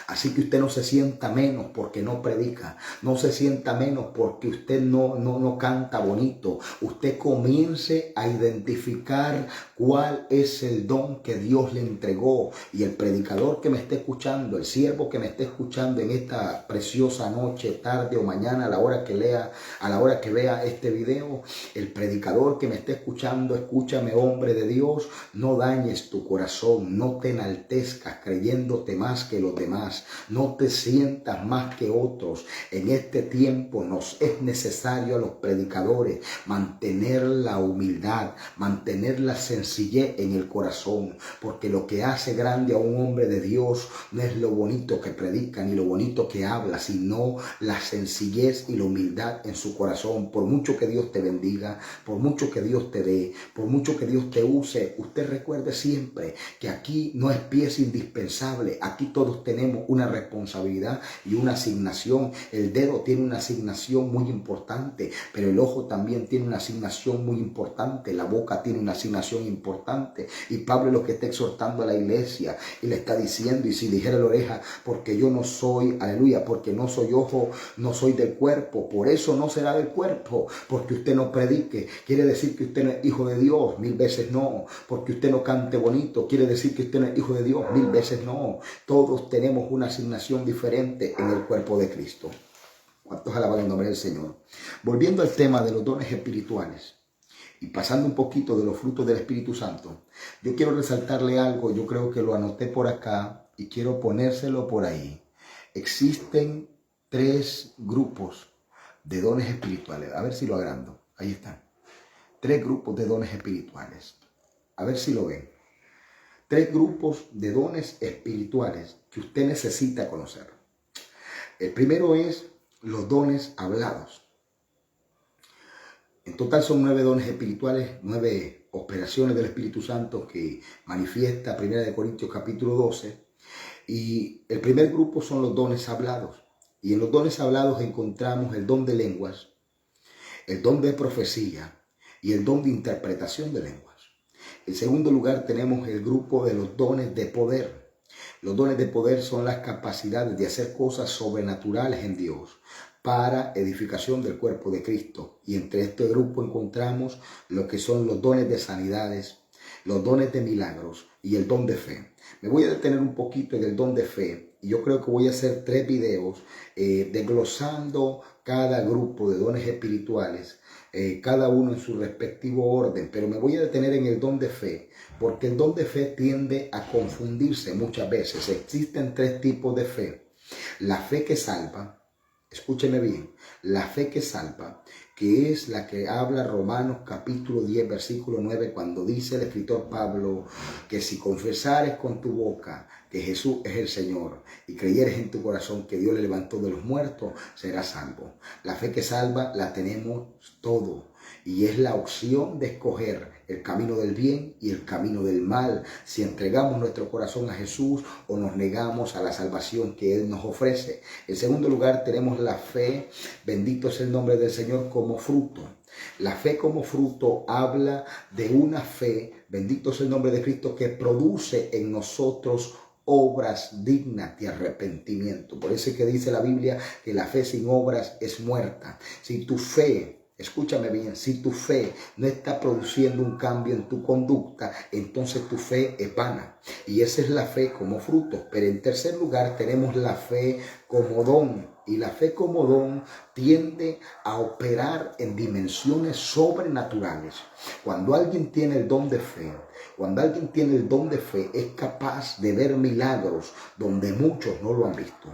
Así que usted no se sienta menos porque no predica, no se sienta menos porque usted no canta bonito. Usted comience a identificar cuál es el don que Dios le entregó. Y el predicador que me esté escuchando, el siervo que me esté escuchando en esta preciosa noche, tarde o mañana, a la hora que vea este video, el predicador que me esté escuchando, escúchame, hombre de Dios, no dañes tu corazón, no te enaltezcas creyéndote más que los demás. No te sientas más que otros. En este tiempo nos es necesario a los predicadores mantener la humildad, mantener la sencillez en el corazón, porque lo que hace grande a un hombre de Dios no es lo bonito que predica ni lo bonito que habla, sino la sencillez y la humildad en su corazón. Por mucho que Dios te bendiga, por mucho que Dios te dé, por mucho que Dios te use, usted recuerde siempre que aquí no es pieza indispensable. Aquí todos tenemos una responsabilidad y una asignación. El dedo tiene una asignación muy importante, pero el ojo también tiene una asignación muy importante. La boca tiene una asignación importante. Y Pablo es lo que está exhortando a la iglesia y le está diciendo, y si dijera la oreja, porque yo no soy, aleluya, porque no soy ojo, no soy del cuerpo, por eso no será del cuerpo, porque usted no predique, quiere decir que usted no es hijo de Dios, 1000 veces no. Porque usted no cante bonito, quiere decir que usted no es hijo de Dios, 1000 veces no. Todos tenemos una asignación diferente en el cuerpo de Cristo. ¿Cuántos alaban el nombre del Señor? Volviendo al tema de los dones espirituales y pasando un poquito de los frutos del Espíritu Santo, yo quiero resaltarle algo. Yo creo que lo anoté por acá y quiero ponérselo por ahí. Existen 3 grupos de dones espirituales. A ver si lo agrando. Ahí están. 3 grupos de dones espirituales. A ver si lo ven. 3 grupos de dones espirituales que usted necesita conocer. El primero es los dones hablados. En total son 9 dones espirituales, 9 operaciones del Espíritu Santo que manifiesta 1 Corintios capítulo 12. Y el primer grupo son los dones hablados. Y en los dones hablados encontramos el don de lenguas, el don de profecía y el don de interpretación de lenguas. En segundo lugar tenemos el grupo de los dones de poder. Los dones de poder son las capacidades de hacer cosas sobrenaturales en Dios para edificación del cuerpo de Cristo. Y entre este grupo encontramos lo que son los dones de sanidades, los dones de milagros y el don de fe. Me voy a detener un poquito en el don de fe y yo creo que voy a hacer 3 videos desglosando cada grupo de dones espirituales, cada uno en su respectivo orden, pero me voy a detener en el don de fe, porque el don de fe tiende a confundirse muchas veces. Existen 3 tipos de fe: la fe que salva, escúcheme bien, la fe que salva, que es la que habla Romanos capítulo 10, versículo 9, cuando dice el escritor Pablo que si confesares con tu boca que Jesús es el Señor y creyeres en tu corazón que Dios le levantó de los muertos, serás salvo. La fe que salva la tenemos todo. Y es la opción de escoger el camino del bien y el camino del mal, si entregamos nuestro corazón a Jesús o nos negamos a la salvación que Él nos ofrece. En segundo lugar, tenemos la fe, bendito es el nombre del Señor, como fruto. La fe como fruto habla de una fe, bendito es el nombre de Cristo, que produce en nosotros obras dignas de arrepentimiento. Por eso es que dice la Biblia que la fe sin obras es muerta. Si tu fe, escúchame bien, si tu fe no está produciendo un cambio en tu conducta, entonces tu fe es vana. Y esa es la fe como fruto. Pero en tercer lugar tenemos la fe como don. Y la fe como don tiende a operar en dimensiones sobrenaturales. Cuando alguien tiene el don de fe, es capaz de ver milagros donde muchos no lo han visto.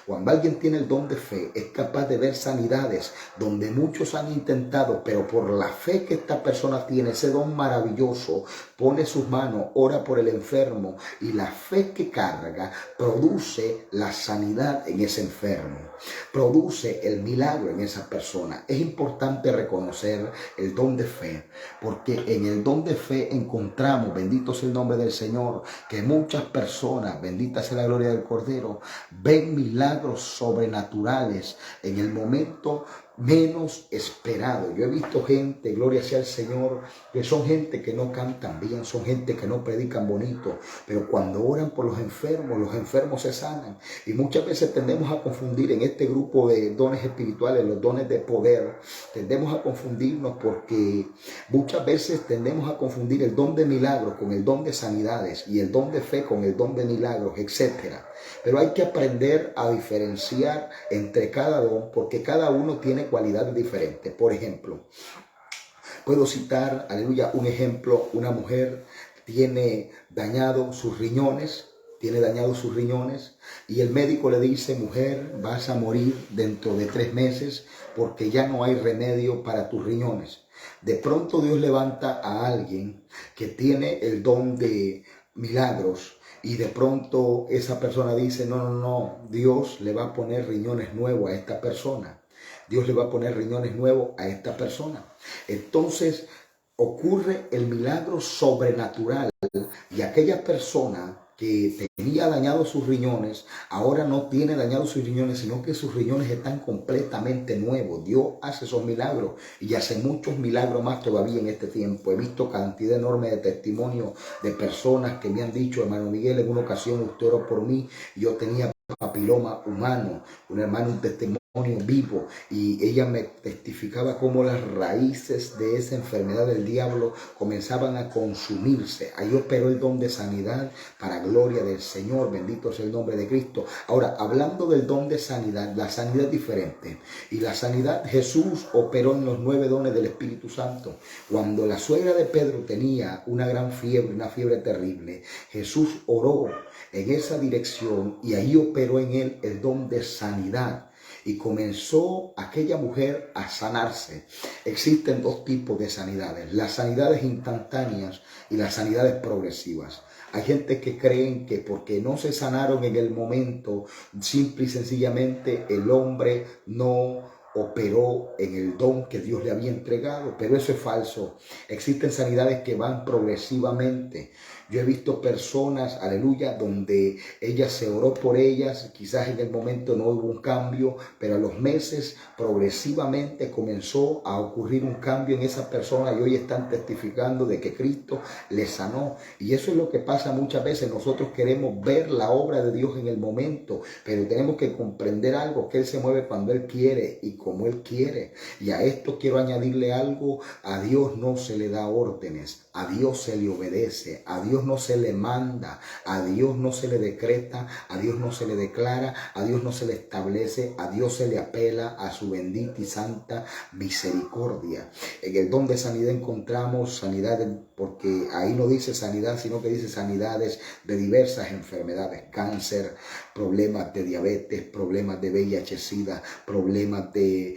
Cuando alguien tiene el don de fe, es capaz de ver sanidades donde muchos han intentado, pero por la fe que esta persona tiene, ese don maravilloso, pone sus manos, ora por el enfermo y la fe que carga produce la sanidad en ese enfermo, produce el milagro en esa persona. Es importante reconocer el don de fe, porque en el don de fe encontramos, bendito sea el nombre del Señor, que muchas personas, bendita sea la gloria del Cordero, ven milagros sobrenaturales en el momento menos esperado. Yo he visto gente, gloria sea al Señor, que son gente que no cantan bien, son gente que no predican bonito, pero cuando oran por los enfermos se sanan. Y muchas veces tendemos a confundir en este grupo de dones espirituales, los dones de poder, tendemos a confundirnos porque muchas veces tendemos a confundir el don de milagros con el don de sanidades y el don de fe con el don de milagros, etc. Pero hay que aprender a diferenciar entre cada don, porque cada uno tiene cualidades diferentes. Por ejemplo, puedo citar, aleluya, un ejemplo: una mujer tiene dañados sus riñones y el médico le dice: mujer, vas a morir dentro de 3 meses porque ya no hay remedio para tus riñones. De pronto Dios levanta a alguien que tiene el don de milagros y de pronto esa persona dice: no, Dios le va a poner riñones nuevos a esta persona. Dios le va a poner riñones nuevos a esta persona. Entonces ocurre el milagro sobrenatural y aquella persona que tenía dañados sus riñones, ahora no tiene dañados sus riñones, sino que sus riñones están completamente nuevos. Dios hace esos milagros y hace muchos milagros más todavía en este tiempo. He visto cantidad enorme de testimonios de personas que me han dicho: hermano Miguel, en una ocasión usted oró por mí, yo tenía papiloma humano. Un hermano, un testimonio vivo, y ella me testificaba cómo las raíces de esa enfermedad del diablo comenzaban a consumirse. Ahí operó el don de sanidad para gloria del Señor, bendito sea el nombre de Cristo. Ahora, hablando del don de sanidad, la sanidad es diferente, y la sanidad Jesús operó en los 9 dones del Espíritu Santo. Cuando la suegra de Pedro tenía una gran fiebre, una fiebre terrible, Jesús oró en esa dirección y ahí operó en él el don de sanidad. Y comenzó aquella mujer a sanarse. Existen 2 tipos de sanidades: las sanidades instantáneas y las sanidades progresivas. Hay gente que creen que porque no se sanaron en el momento, simple y sencillamente el hombre no operó en el don que Dios le había entregado, pero eso es falso. Existen sanidades que van progresivamente. Yo he visto personas, aleluya, donde ella se oró por ellas, quizás en el momento no hubo un cambio, pero a los meses progresivamente comenzó a ocurrir un cambio en esa persona y hoy están testificando de que Cristo les sanó. Y eso es lo que pasa muchas veces. Nosotros queremos ver la obra de Dios en el momento, pero tenemos que comprender algo: que Él se mueve cuando Él quiere y como Él quiere. Y a esto quiero añadirle algo: a Dios no se le da órdenes, a Dios se le obedece, a Dios no se le manda, a Dios no se le decreta, a Dios no se le declara, a Dios no se le establece, a Dios se le apela a su bendita y santa misericordia. En el don de sanidad encontramos sanidad, porque ahí no dice sanidad, sino que dice sanidades de diversas enfermedades, cáncer, problemas de diabetes, problemas de VIH-Sida, problemas de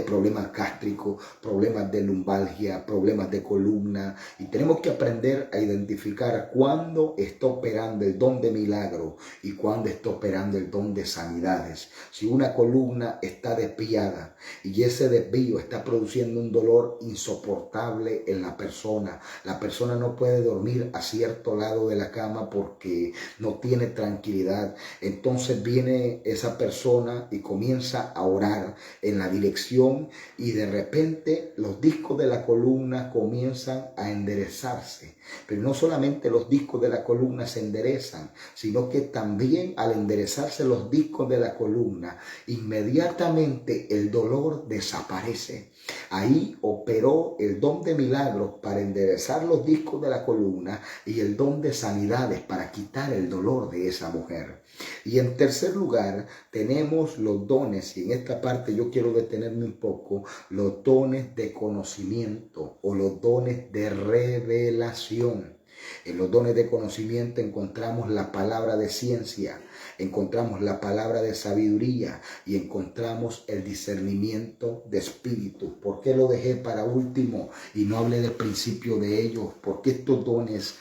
problemas gástricos, problemas de lumbalgia, problemas de columna, y tenemos que aprender a identificar cuándo está operando el don de milagro y cuándo está operando el don de sanidades. Si una columna está desviada y ese desvío está produciendo un dolor insoportable en la persona no puede dormir a cierto lado de la cama porque no tiene tranquilidad, entonces viene esa persona y comienza a orar en la dirección, y de repente los discos de la columna comienzan a enderezarse. Pero no solamente los discos de la columna se enderezan, sino que también al enderezarse los discos de la columna, inmediatamente el dolor desaparece. Ahí operó el don de milagros para enderezar los discos de la columna y el don de sanidades para quitar el dolor de esa mujer. Y en tercer lugar tenemos los dones, y en esta parte yo quiero detenerme un poco, los dones de conocimiento o los dones de revelación. En los dones de conocimiento encontramos la palabra de ciencia, encontramos la palabra de sabiduría y encontramos el discernimiento de espíritu. ¿Por qué lo dejé para último y no hablé del principio de ellos? Porque estos dones,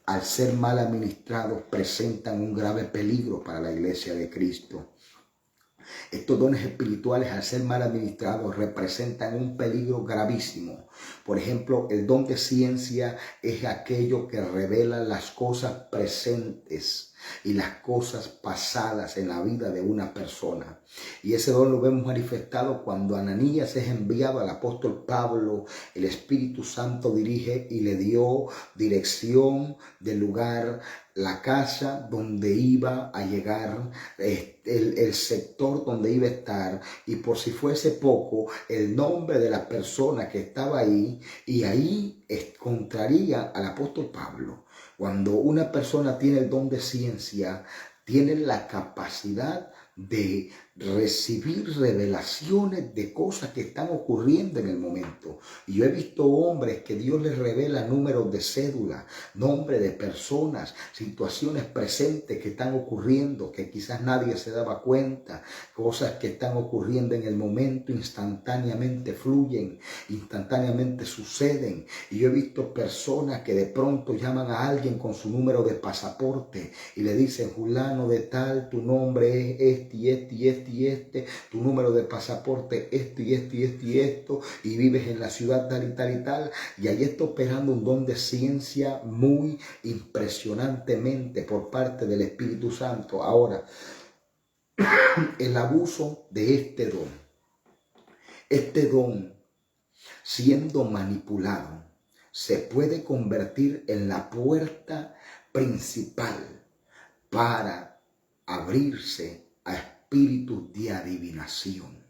al ser mal administrados, presentan un grave peligro para la iglesia de Cristo. Estos dones espirituales, al ser mal administrados, representan un peligro gravísimo. Por ejemplo, el don de ciencia es aquello que revela las cosas presentes y las cosas pasadas en la vida de una persona. Y ese don lo vemos manifestado cuando Ananías es enviado al apóstol Pablo. El Espíritu Santo dirige y le dio dirección del lugar, la casa donde iba a llegar, el sector donde iba a estar, y por si fuese poco, el nombre de la persona que estaba ahí, y ahí encontraría al apóstol Pablo. Cuando una persona tiene el don de ciencia, tiene la capacidad de recibir revelaciones de cosas que están ocurriendo en el momento. Y yo he visto hombres que Dios les revela números de cédula, nombres de personas, situaciones presentes que están ocurriendo, que quizás nadie se daba cuenta, cosas que están ocurriendo en el momento, instantáneamente fluyen, instantáneamente suceden. Y yo he visto personas que de pronto llaman a alguien con su número de pasaporte y le dicen: fulano de tal, tu nombre es este y este y este y este, tu número de pasaporte esto y esto y esto y esto, y vives en la ciudad tal y tal y tal. Y ahí está operando un don de ciencia muy impresionantemente por parte del Espíritu Santo. Ahora, el abuso de este don siendo manipulado, se puede convertir en la puerta principal para abrirse a espíritus de adivinación.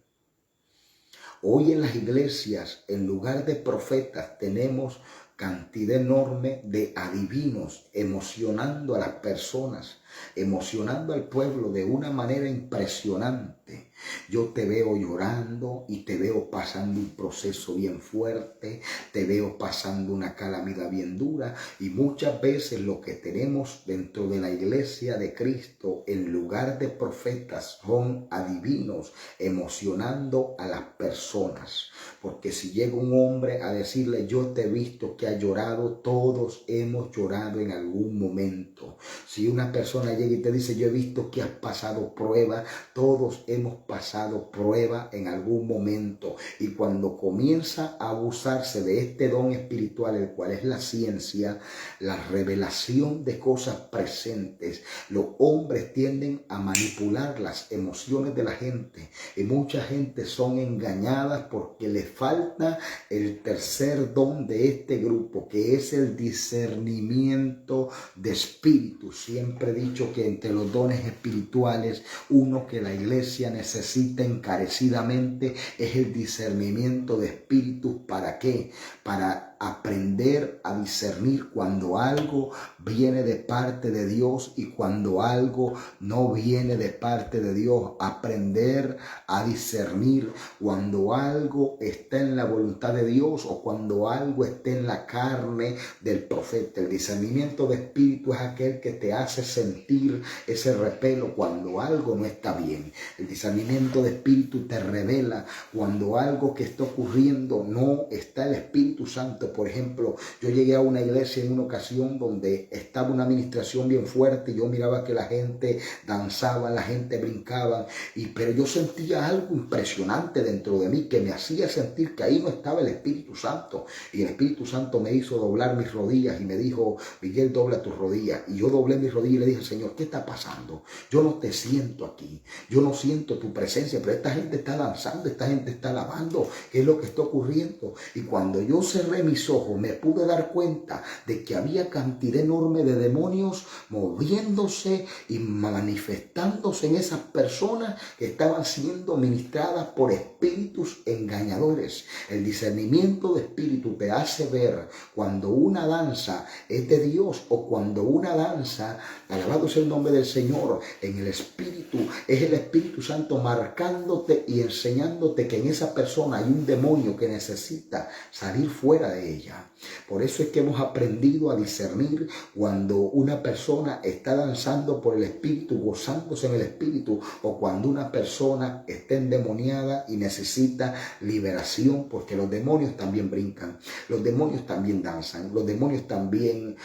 Hoy en las iglesias, en lugar de profetas, tenemos cantidad enorme de adivinos emocionando a las personas, emocionando al pueblo de una manera impresionante. Yo te veo llorando y te veo pasando un proceso bien fuerte, te veo pasando una calamidad bien dura, y muchas veces lo que tenemos dentro de la iglesia de Cristo en lugar de profetas son adivinos emocionando a las personas. Porque si llega un hombre a decirle: yo te he visto que has llorado, todos hemos llorado en algún momento. Si una persona llega y te dice: yo he visto que has pasado prueba, todos hemos pasado prueba en algún momento. Y cuando comienza a abusarse de este don espiritual, el cual es la ciencia, la revelación de cosas presentes, los hombres tienden a manipular las emociones de la gente, y mucha gente son engañadas porque les falta el tercer don de este grupo, que es el discernimiento de espíritu. Siempre he dicho que entre los dones espirituales, uno que la iglesia iglesia necesita encarecidamente es el discernimiento de espíritus. ¿Para qué? Para aprender a discernir cuando algo viene de parte de Dios y cuando algo no viene de parte de Dios. Aprender a discernir cuando algo está en la voluntad de Dios o cuando algo está en la carne del profeta. El discernimiento de espíritu es aquel que te hace sentir ese repelo cuando algo no está bien. El discernimiento de espíritu te revela cuando algo que está ocurriendo no está el Espíritu Santo. Por ejemplo, yo llegué a una iglesia en una ocasión donde estaba una administración bien fuerte. Yo miraba que la gente danzaba, la gente brincaba, pero yo sentía algo impresionante dentro de mí que me hacía sentir que ahí no estaba el Espíritu Santo. Y el Espíritu Santo me hizo doblar mis rodillas y me dijo: Miguel, dobla tus rodillas. Y yo doblé mis rodillas y le dije: Señor, ¿qué está pasando? Yo no te siento aquí, yo no siento tu presencia, pero esta gente está danzando, esta gente está alabando. ¿Qué es lo que está ocurriendo? Y cuando yo cerré mis ojos me pude dar cuenta de que había cantidad enorme de demonios moviéndose y manifestándose en esas personas que estaban siendo ministradas por espíritus engañadores. El discernimiento de espíritu te hace ver cuando una danza es de Dios o cuando una danza, alabado sea el nombre del Señor, en el espíritu, es el Espíritu Santo marcándote y enseñándote que en esa persona hay un demonio que necesita salir fuera de ella. Por eso es que hemos aprendido a discernir cuando una persona está danzando por el espíritu, gozándose en el espíritu, o cuando una persona está endemoniada y necesita liberación, porque los demonios también brincan, los demonios también danzan, los demonios también,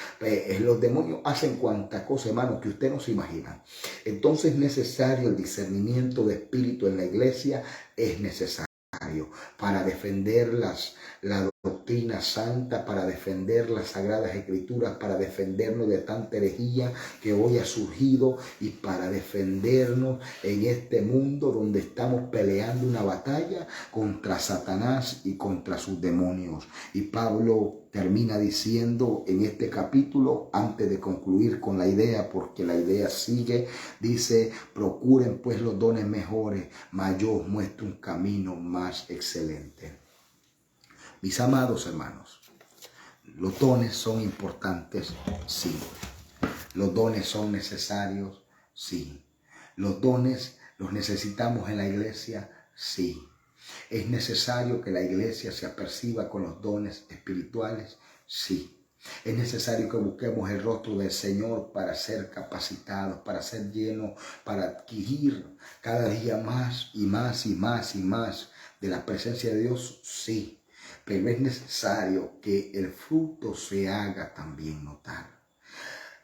los demonios hacen cuanta cosa, hermano, que usted no se imagina. Entonces es necesario el discernimiento de espíritu en la iglesia, es necesario para defender la doctrina santa, para defender las sagradas escrituras, para defendernos de tanta herejía que hoy ha surgido y para defendernos en este mundo donde estamos peleando una batalla contra Satanás y contra sus demonios. Y Pablo termina diciendo en este capítulo, antes de concluir con la idea, porque la idea sigue, dice: procuren pues los dones mejores, mas yo os muestro un camino más excelente. Mis amados hermanos, los dones son importantes, sí. Los dones son necesarios, sí. Los dones los necesitamos en la iglesia, sí. ¿Es necesario que la iglesia se aperciba con los dones espirituales? Sí. Es necesario que busquemos el rostro del Señor para ser capacitados, para ser llenos, para adquirir cada día más y más y más y más de la presencia de Dios, sí. Pero es necesario que el fruto se haga también notar.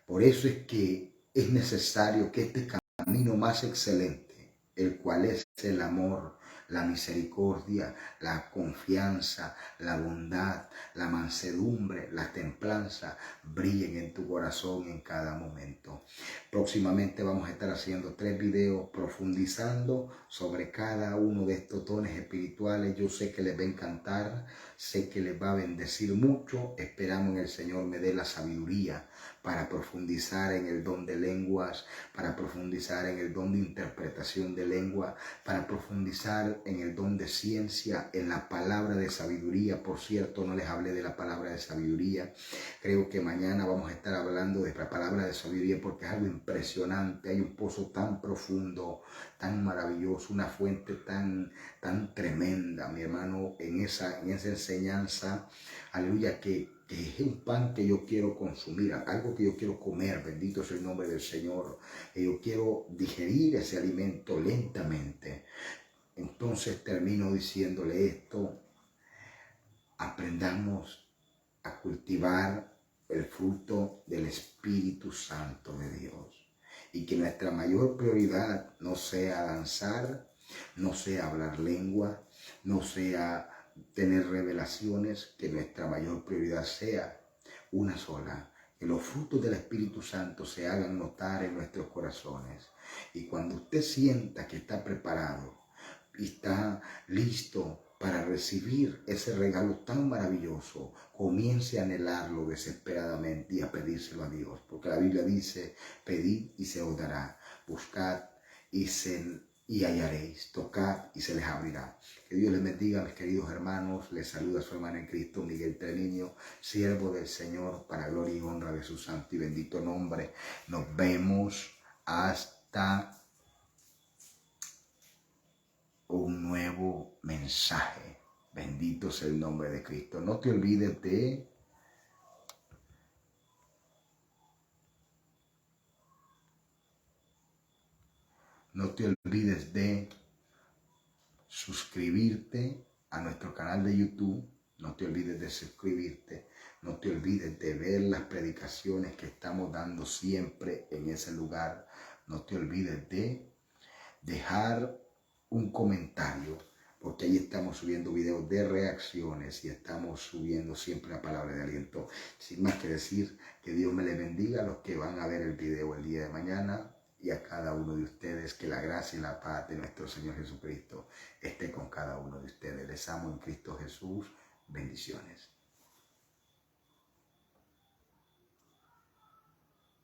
Por eso es que es necesario que este camino más excelente, el cual es el amor, la misericordia, la confianza, la bondad, la mansedumbre, la templanza, brillen en tu corazón en cada momento. Próximamente vamos a estar haciendo 3 videos profundizando sobre cada uno de estos dones espirituales. Yo sé que les va a encantar, sé que les va a bendecir mucho. Esperamos en el Señor me dé la sabiduría para profundizar en el don de lenguas, para profundizar en el don de interpretación de lengua, para profundizar en el don de ciencia, en la palabra de sabiduría. Por cierto, no les hablé de la palabra de sabiduría. Creo que mañana vamos a estar hablando de la palabra de sabiduría porque es algo impresionante. Hay un pozo tan profundo, tan maravilloso, una fuente tan tremenda, mi hermano, en esa enseñanza, aleluya, que es un pan que yo quiero consumir, algo que yo quiero comer, bendito sea el nombre del Señor. Yo quiero digerir ese alimento lentamente. Entonces termino diciéndole esto: aprendamos a cultivar el fruto del Espíritu Santo de Dios. Y que nuestra mayor prioridad no sea danzar, no sea hablar lengua, no sea tener revelaciones, que nuestra mayor prioridad sea una sola: que los frutos del Espíritu Santo se hagan notar en nuestros corazones. Y cuando usted sienta que está preparado y está listo para recibir ese regalo tan maravilloso, comience a anhelarlo desesperadamente y a pedírselo a Dios. Porque la Biblia dice: pedid y se os dará, buscad y se y hallaréis, tocad y se les abrirá. Que Dios les bendiga, mis queridos hermanos. Les saluda su hermano en Cristo, Miguel Treviño, siervo del Señor, para gloria y honra de su santo y bendito nombre. Nos vemos hasta un nuevo mensaje. Bendito sea el nombre de Cristo. No te olvides de suscribirte a nuestro canal de YouTube. No te olvides de suscribirte. No te olvides de ver las predicaciones que estamos dando siempre en ese lugar. No te olvides de dejar un comentario, porque ahí estamos subiendo videos de reacciones y estamos subiendo siempre la palabra de aliento. Sin más que decir, que Dios me les bendiga a los que van a ver el video el día de mañana, y a cada uno de ustedes, que la gracia y la paz de nuestro Señor Jesucristo esté con cada uno de ustedes. Les amo en Cristo Jesús. Bendiciones.